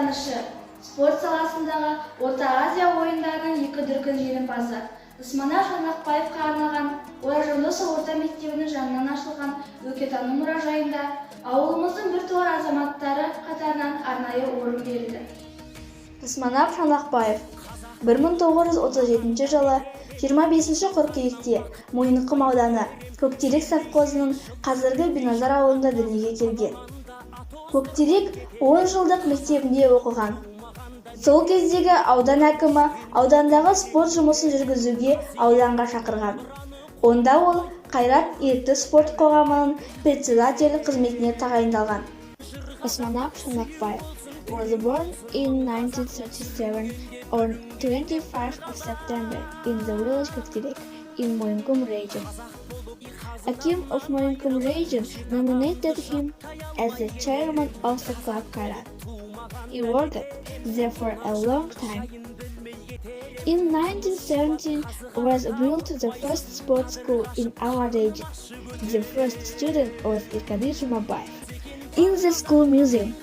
мақтанышы, спорт саласындағы Орта Азия ойындарының 2 дүркін жеңімпазы. Усманап Шаңлақбаевқа арналған Оражолысы орта мектебінің жанынан ашылған өлкетану мұражайында ауылымыздың біртуар азаматтары қатарынан арнайы орын берілді. Усманап Шаңлақбаев 1937 жылы 25 қыркүйекте Мойынқұм ауданы Көктерек совхозының қазіргі Биназар ауылында дүниеге келген. Көктерек 10 жылдық мектебінде оқыған. Сол кездегі аудан әкімі аудандағы спорт жұмысын жүргізуге ауданға шақырған. Онда ол Қайрат ерікті спорт қоғамының председателі қызметіне тағайындалған. Усманап Шаңлақбаев was born in 1937 on 25 of September in the village Көктерек in Мойынқұм region. A king of Мойынқұm region nominated him as the chairman of the club Қайрат. He worked there for a long time. In 1917 was built the first sports school in our region. The first student was Irkadir Жұмабаев. In the school museum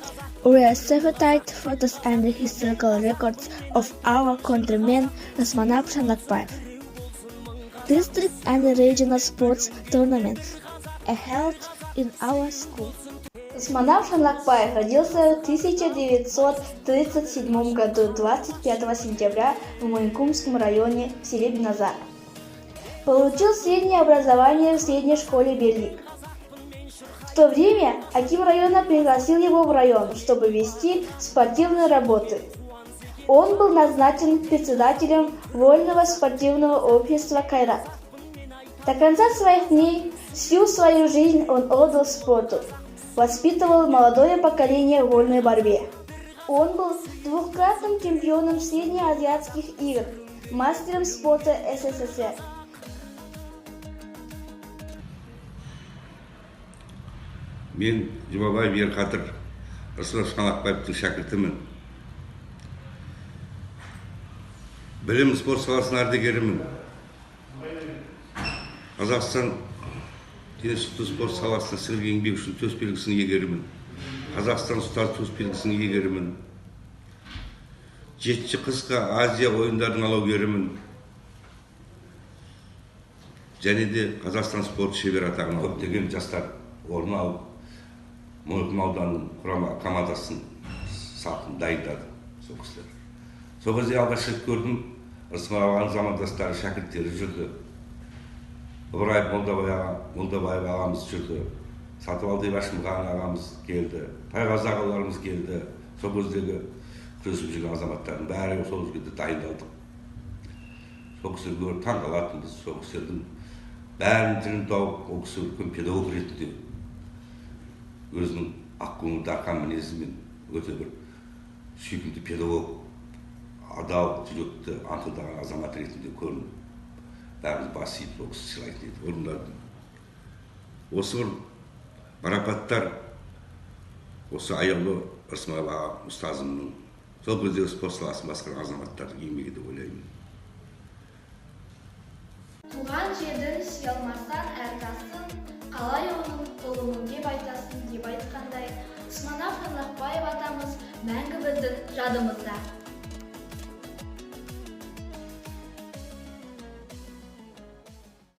were certified photos and historical records of our countrymen Усманап Шаңлақбаев. District and regional sports tournaments are held in our school. Усманап Шаңлақбаев родился в 1937 году 25 сентября в Мойынқұмском районе в селе Биназар. Получил среднее образование в средней школе Берлик. В то время аким района пригласил его в район, чтобы вести спортивные работы. Он был назначен председателем Вольного спортивного общества «Қайрат». До конца своих дней всю свою жизнь он отдал спорту. Воспитывал молодое поколение в вольной борьбе. Он был двукратным чемпионом среднеазиатских игр, мастером спорта СССР. Мен Жұмабаев Ерқадыр Усманап Шаңлақбаевтың шәкіртімін. Білім спорт саласының ардагерімін. Қазақстан Денсаулық спорт саласында сіңірген еңбегі үшін төс белгісінің иегерімін. Қазақстан ұстаз төс белгісінің иегерімін. 7 қысқы Азия ойындарының алаугерімін. Және де Қазақстан спорт шебері атағын көптеген жастар орын алып, Мойынқұм ауданының құрама командасын сапын дайындады сол кісілер. Сол кезде алғаш рет көрдім, Усманап замандастары шәкірттері жүрді. Ыбыраев Молдабаев ағамыз жүрді. Сатыбалды Ибашимхан ағамыз келді. Тайғазы ағаларымыз келді. Сол кездегі күресіп жүрген азаматтардың бәрі сол жерде дайындалдық. Сол кісілер көріп таң қалатынбыз. Сол кісілердің бәрін тілін тауып, ол кісі үлкен педагог ретінде өзінің ақкөңіл дарқан мінезімен өте бір сүйкімді педагог, адал, жүректі, аңқылдаған азамат ретінде көрініп, бәріміз бас иіп, ол кісі сыйлайтын еді. Орындады. Осы бір марапаттар, осы аяулы Усманап аға ұстазымның, сол кездегі спорт саласын басқарған азаматтардың еңбегі деп ойлаймын. Туған жердің сиялмастан әртасын, қалай оның ұлымын деп айтасын деп айтқандай, Усманап Шаңлақбаев атамыз мәңгі біздің жадымызда.